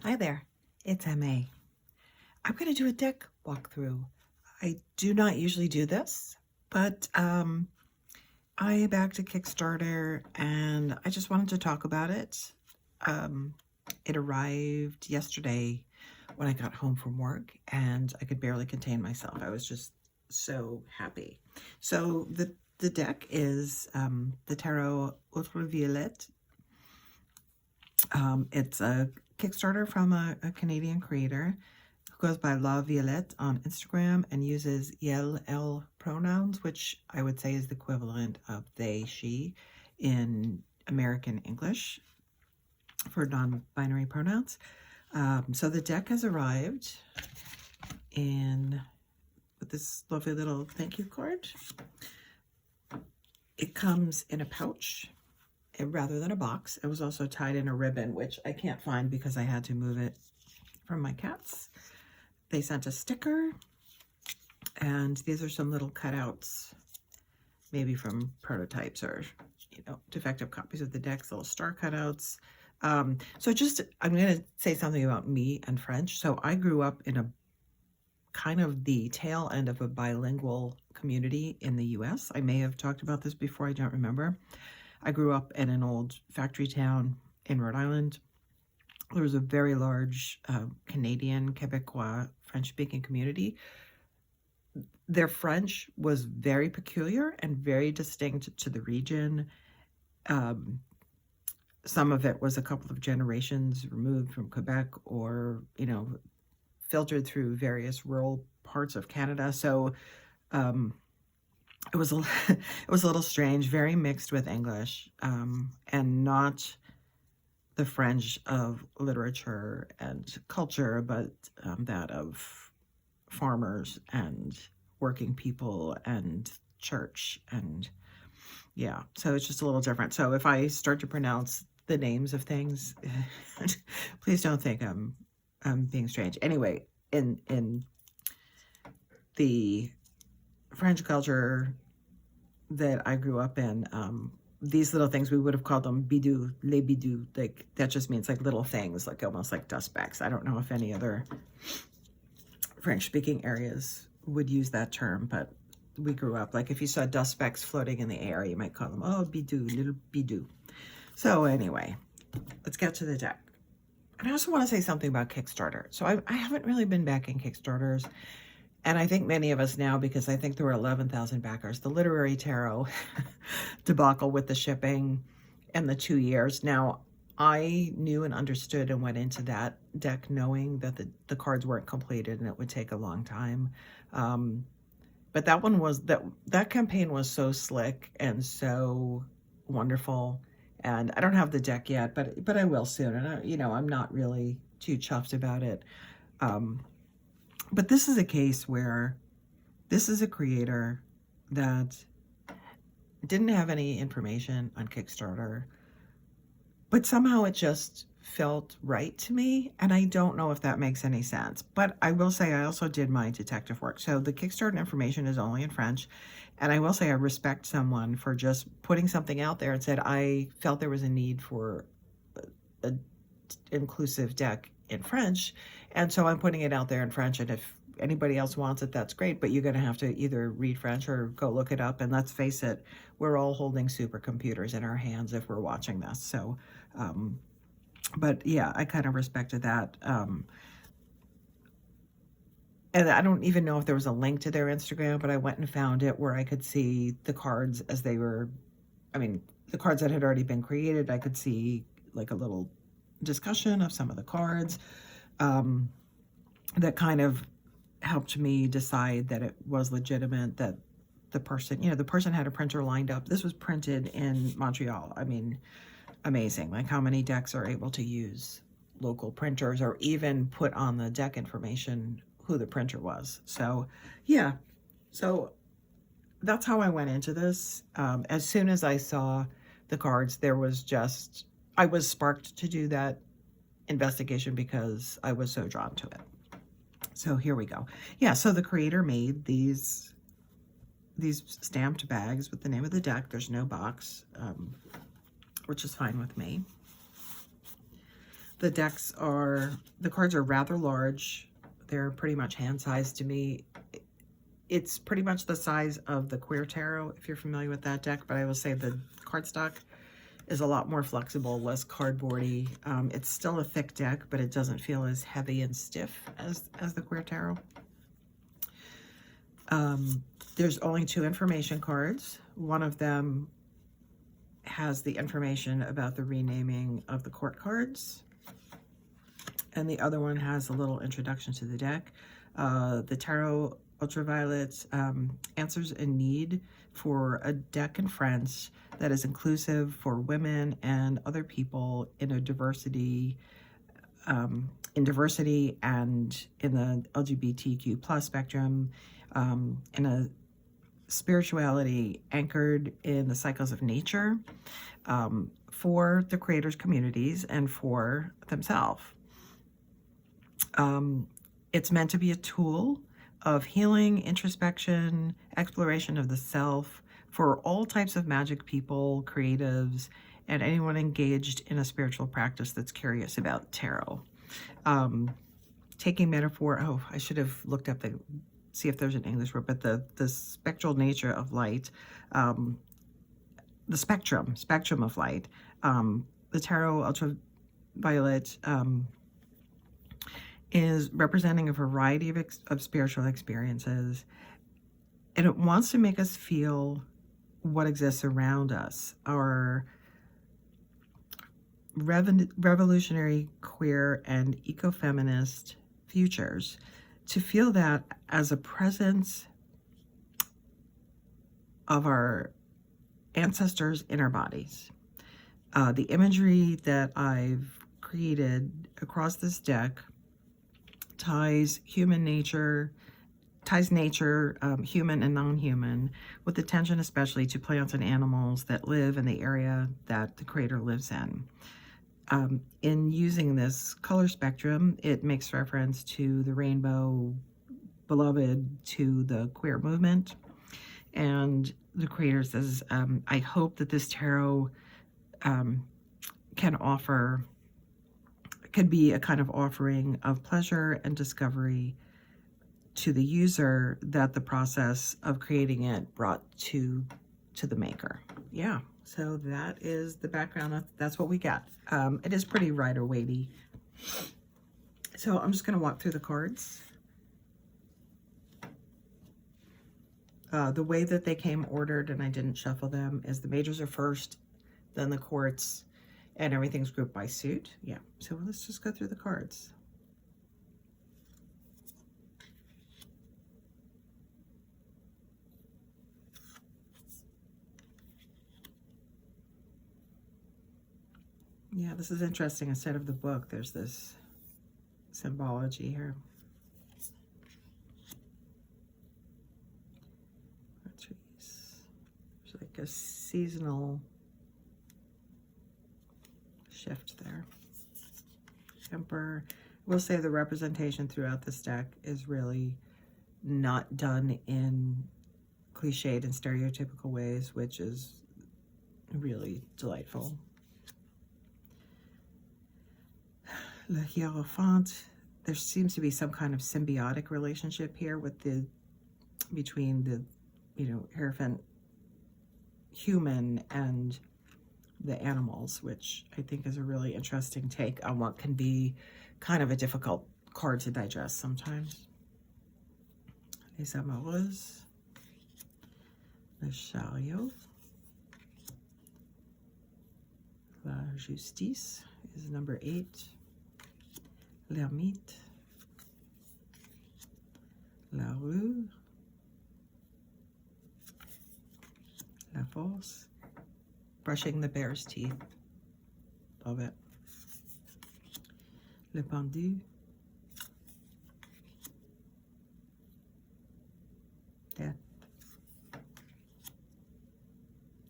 Hi there, it's MA. I'm going to do a deck walkthrough. I do not usually do this, but I backed a Kickstarter and I just wanted to talk about it. It arrived yesterday when I got home from work and I could barely contain myself. I was just so happy. So the deck is the Tarot Ultraviolet. It's a Kickstarter from a Canadian creator who goes by La Violette on Instagram and uses YL pronouns, which I would say is the equivalent of they, she in American English for non-binary pronouns. So the deck has arrived with this lovely little thank you card. It comes in a pouch rather than a box. It was also tied in a ribbon, which I can't find because I had to move it from my cats. They sent a sticker, and these are some little cutouts, maybe from prototypes or, defective copies of the decks, little star cutouts. I'm going to say something about me and French. So I grew up in a kind of the tail end of a bilingual community in the US. I may have talked about this before, I don't remember. I grew up in an old factory town in Rhode Island. There was a very large Canadian, Quebecois, French-speaking community. Their French was very peculiar and very distinct to the region. Some of it was a couple of generations removed from Quebec or, filtered through various rural parts of Canada. So it was a little strange, very mixed with English, and not the French of literature and culture, but that of farmers and working people and church. And yeah, so it's just a little different. So if I start to pronounce the names of things, please don't think I'm being strange. Anyway, in the French culture that I grew up in, these little things, we would have called them bidou, les bidou. Like, that just means like little things, like almost like dust bags. I don't know if any other French-speaking areas would use that term, but we grew up, like if you saw dust specks floating in the air, you might call them, oh, bidou, little bidou. So anyway, let's get to the deck. And I also want to say something about Kickstarter. So I haven't really been backing Kickstarters. And I think many of us now, because I think there were 11,000 backers, the literary tarot debacle with the shipping and the 2 years. Now, I knew and understood and went into that deck knowing that the cards weren't completed and it would take a long time. But that one was, that campaign was so slick and so wonderful. And I don't have the deck yet, but I will soon. And I'm not really too chuffed about it. But this is a case where this is a creator that didn't have any information on Kickstarter, but somehow it just felt right to me. And I don't know if that makes any sense, but I will say I also did my detective work. So the Kickstarter information is only in French. And I will say I respect someone for just putting something out there and said, I felt there was a need for an inclusive deck in French, and so I'm putting it out there in French, and if anybody else wants it, that's great, but you're going to have to either read French or go look it up. And let's face it, we're all holding supercomputers in our hands if we're watching this. So but yeah, I kind of respected that. And I don't even know if there was a link to their Instagram, but I went and found it where I could see the cards as they were, the cards that had already been created. I could see like a little discussion of some of the cards that kind of helped me decide that it was legitimate, that the person had a printer lined up. This was printed in Montreal. Amazing, like how many decks are able to use local printers or even put on the deck information who the printer was. So yeah, so that's how I went into this. As soon as I saw the cards, I was sparked to do that investigation because I was so drawn to it. So here we go. Yeah, so the creator made these stamped bags with the name of the deck. There's no box, which is fine with me. The cards are rather large. They're pretty much hand-sized to me. It's pretty much the size of the Queer Tarot, if you're familiar with that deck, but I will say the cardstock is a lot more flexible, less cardboardy. It's still a thick deck, but it doesn't feel as heavy and stiff as the Queer Tarot. There's only 2 information cards. One of them has the information about the renaming of the court cards, and the other one has a little introduction to the deck. The Tarot Ultraviolet answers a need for a deck in French that is inclusive for women and other people in a diversity, and in the LGBTQ plus spectrum, in a spirituality anchored in the cycles of nature, for the creators' communities and for themselves. It's meant to be a tool of healing, introspection, exploration of the self for all types of magic people, creatives, and anyone engaged in a spiritual practice that's curious about tarot. Taking metaphor, I should have looked up see if there's an English word, but the spectral nature of light, the spectrum of light, the Tarot Ultraviolet is representing a variety of spiritual experiences, and it wants to make us feel what exists around us, our revolutionary, queer, and ecofeminist futures, to feel that as a presence of our ancestors in our bodies. The imagery that I've created across this deck ties nature, human and non-human, with attention especially to plants and animals that live in the area that the creator lives in. In using this color spectrum, it makes reference to the rainbow, beloved to the queer movement. And the creator says, I hope that this tarot could be a kind of offering of pleasure and discovery to the user that the process of creating it brought to the maker. Yeah, so that is the background. That's what we got. It is pretty Rider-Waite-y. So I'm just going to walk through the cards. The way that they came ordered, and I didn't shuffle them, is the majors are first, then the courts, and everything's grouped by suit. Yeah, so let's just go through the cards. Yeah, this is interesting. Instead of the book, there's this symbology here. There's like a seasonal shift there. Emperor. We'll say the representation throughout this deck is really not done in cliched and stereotypical ways, which is really delightful. Le Hierophant. There seems to be some kind of symbiotic relationship here with between the Hierophant human and the animals, which I think is a really interesting take on what can be kind of a difficult card to digest sometimes. Les Amoureuses, Le Chariot, La Justice is number 8, L'Ermite, La Rue, La Force, brushing the bear's teeth. Love it. Le Pendu. Death.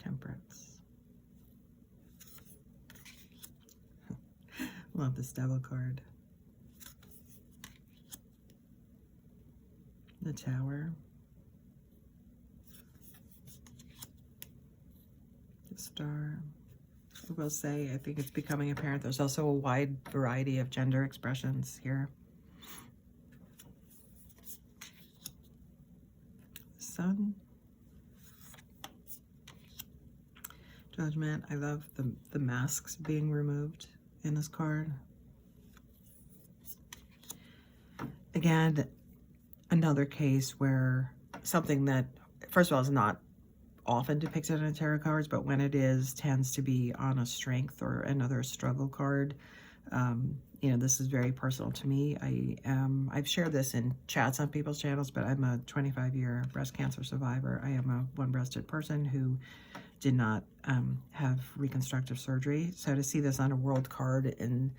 Temperance. Love this devil card. The Tower. The Star. I will say. I think it's becoming apparent there's also a wide variety of gender expressions here. Sun. Judgment. I love the masks being removed in this card. Again, another case where something that, first of all, is not often depicted in tarot cards, but when it is, tends to be on a strength or another struggle card. You know, this is very personal to me. I've shared this in chats on people's channels, but I'm a 25-year breast cancer survivor. I am a one-breasted person who did not have reconstructive surgery. So to see this on a world card, and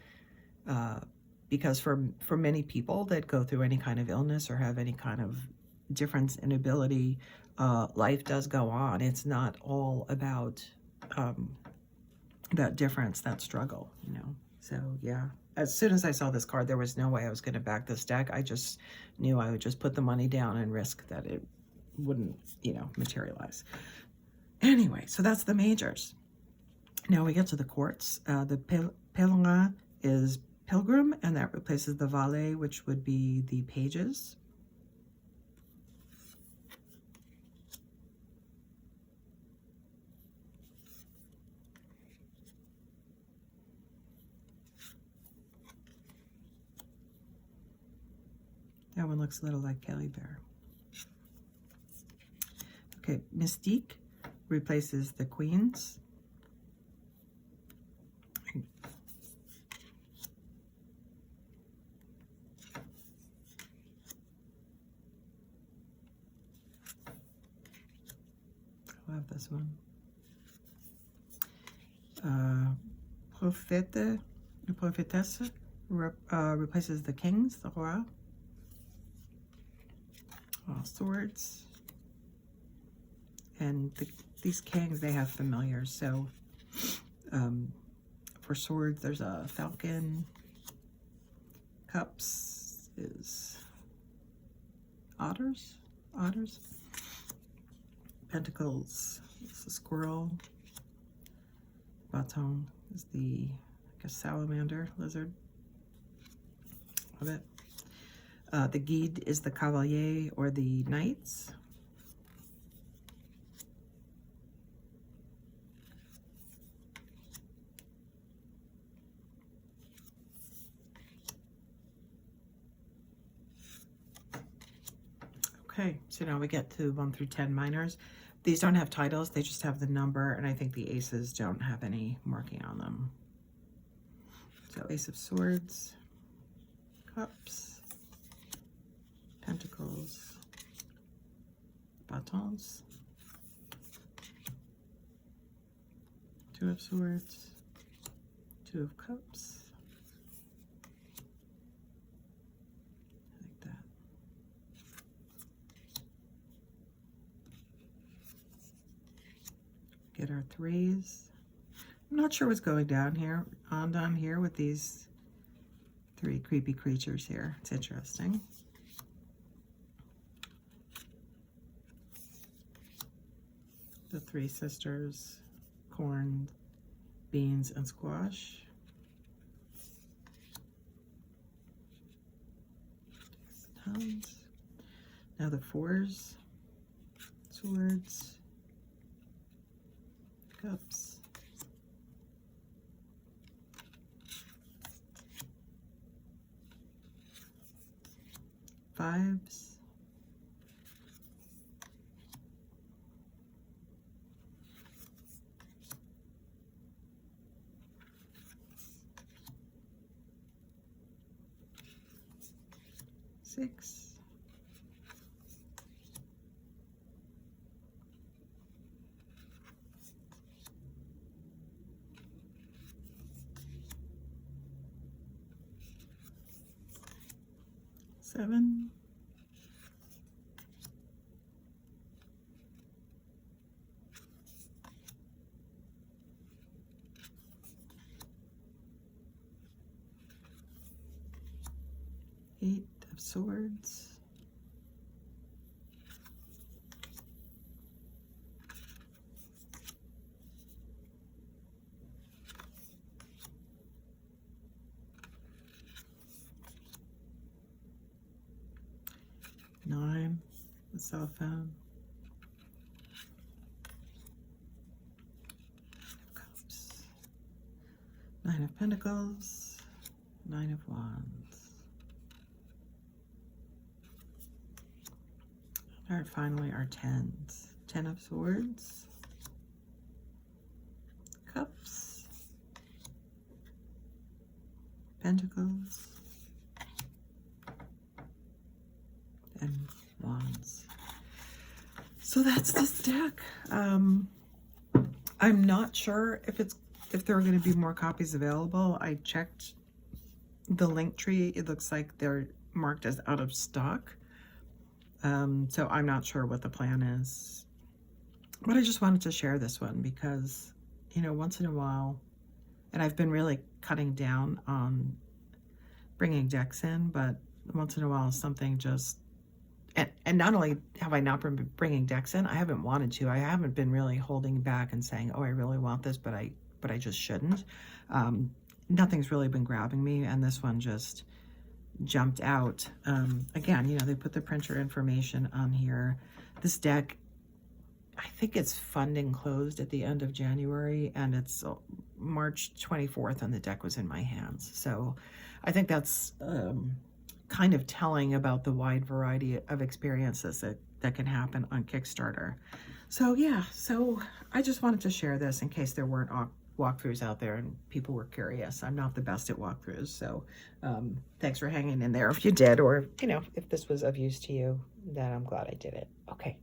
because for many people that go through any kind of illness or have any kind of difference in ability, life does go on. It's not all about that difference, that struggle, you know. So yeah, as soon as I saw this card, there was no way I was going to back this deck. I just knew I would just put the money down and risk that it wouldn't, you know, materialize. Anyway, so that's the majors. Now we get to the courts. The pèlerin is pilgrim, and that replaces the valet, which would be the pages. That one looks a little like Kelly Bear. Okay, Mystique replaces the queens. I love this one. Prophétesse replaces the kings, the roi. Swords. And these kings, they have familiars. So for swords, there's a falcon. Cups is otters. Pentacles is a squirrel. Baton is the, I guess, salamander, lizard. Love it. The guide is the cavalier or the knights. Okay, so now we get to 1 through 10 minors. These don't have titles, they just have the number, and I think the aces don't have any marking on them. So Ace of Swords, Cups, Pentacles, Batons, Two of Swords, Two of Cups. Like that. Get our threes. I'm not sure what's going down here with these three creepy creatures here. It's interesting. The three sisters, corn, beans, and squash. Tons. Now the fours, swords, cups, fives, six, seven, eight of swords, cell phone. Cups. 9 of Pentacles. 9 of Wands. All right, finally our 10s. 10 of Swords. Cups. Pentacles. And Wands. So that's this deck. I'm not sure if there are going to be more copies available. I checked the link tree. It looks like they're marked as out of stock. So I'm not sure what the plan is. But I just wanted to share this one because, you know, once in a while, and I've been really cutting down on bringing decks in, but once in a while something just, and not only have I not been bringing decks in, I haven't wanted to. I haven't been really holding back and saying, oh, I really want this, but I just shouldn't. Nothing's really been grabbing me, and this one just jumped out. Again, you know, they put the printer information on here. This deck, I think it's funding closed at the end of January, and it's March 24th, and the deck was in my hands. So I think that's kind of telling about the wide variety of experiences that can happen on Kickstarter. So yeah, so I just wanted to share this in case there weren't walkthroughs out there and people were curious. I'm not the best at walkthroughs, so thanks for hanging in there if you did, or you know, if this was of use to you, then I'm glad I did it. Okay.